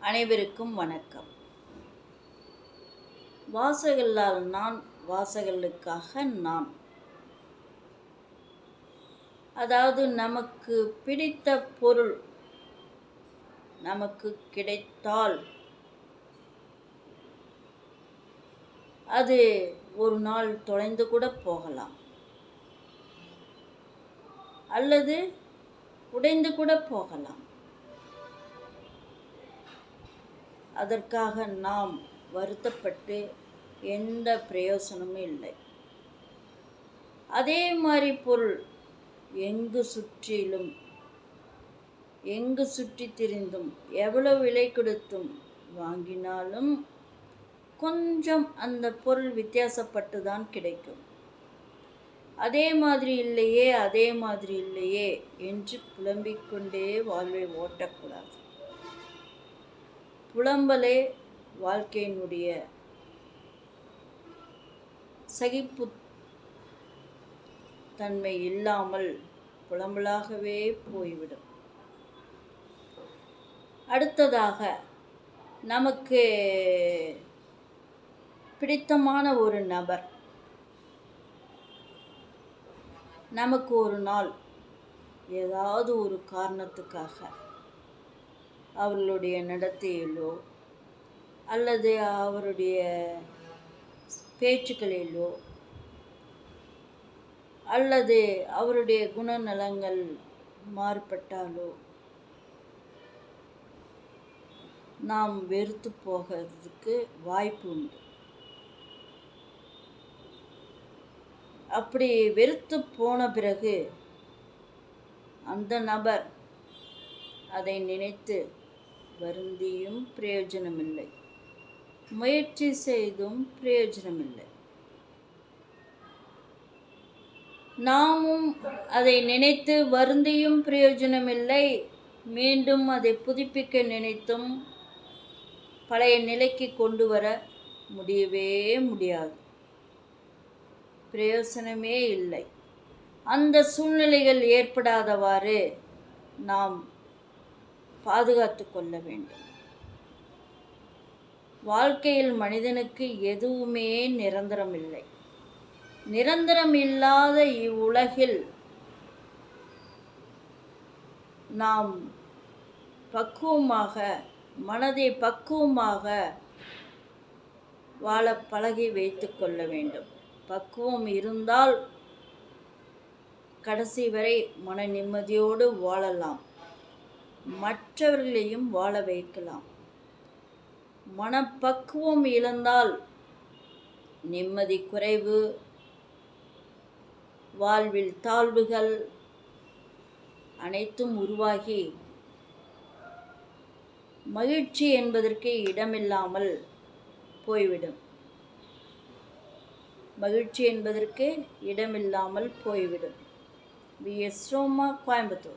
அனைவருக்கும் வணக்கம். வாசகல்லால் நான், வாசகர்களுக்காக நான். அதாவது நமக்கு பிடித்த பொருள் நமக்கு கிடைத்தால் அது ஒரு நாள் தொலைந்து கூட போகலாம், அல்லது உடைந்து கூட போகலாம். அதற்காக நாம் வருத்தப்பட்டு எந்த பிரயோசனமும் இல்லை. அதே மாதிரி பொருள் எங்கு சுற்றி திரிந்தும் எவ்வளவு விலை கொடுத்தும் வாங்கினாலும் கொஞ்சம் அந்த பொருள் வித்தியாசப்பட்டு தான் கிடைக்கும். அதே மாதிரி இல்லையே என்று புலம்பிக்கொண்டே வாழ்வை ஓட்டக்கூடாது. புலம்பலே வாழ்க்கையினுடைய சகிப்பு தன்மை இல்லாமல் புலம்பலாகவே போய்விடும். அடுத்ததாக, நமக்கு பிடித்தமான ஒரு நபர் நமக்கு ஒரு நாள் ஏதாவது ஒரு காரணத்துக்காக அவர்களுடைய நடத்தையிலோ அல்லது அவருடைய பேச்சுக்களிலோ அல்லது அவருடைய குணநலங்கள் மாறுபட்டாலோ நாம் வெறுத்து போகிறதுக்கு வாய்ப்பு உண்டு. அப்படி வெறுத்து போன பிறகு அந்த நபர் அதை நினைத்து வருந்தியும் பிரயோஜனமில்லை, முயற்சி செய்தும் பிரயோஜனமில்லை. நாமும் அதை நினைத்து வருந்தியும் பிரயோஜனமில்லை, மீண்டும் அதை புதுப்பிக்க நினைத்தும் பழைய நிலைக்கு கொண்டு வர முடியவே முடியாது, பிரயோசனமே இல்லை. அந்த சூழ்நிலைகள் ஏற்படாதவாறு நாம் பாதுகாத்து கொள்ள வேண்டும். வாழ்க்கையில் மனிதனுக்கு எதுவுமே நிரந்தரமில்லை. நிரந்தரம் இல்லாத இவ்வுலகில் நாம் மனதை பக்குவமாக வாழ பழகி வைத்து கொள்ள வேண்டும். பக்குவம் இருந்தால் கடைசி வரை மன நிம்மதியோடு வாழலாம், மற்றவர்களையும் வாழ வைக்கலாம். மனப்பக்குவம் இழந்தால் நிம்மதி குறைவு, வாழ்வில் தாழ்வுகள் அனைத்தும் உருவாகி மகிழ்ச்சி என்பதற்கு இடமில்லாமல் போய்விடும். வி.எஸ். ரோமா, கோயம்புத்தூர்.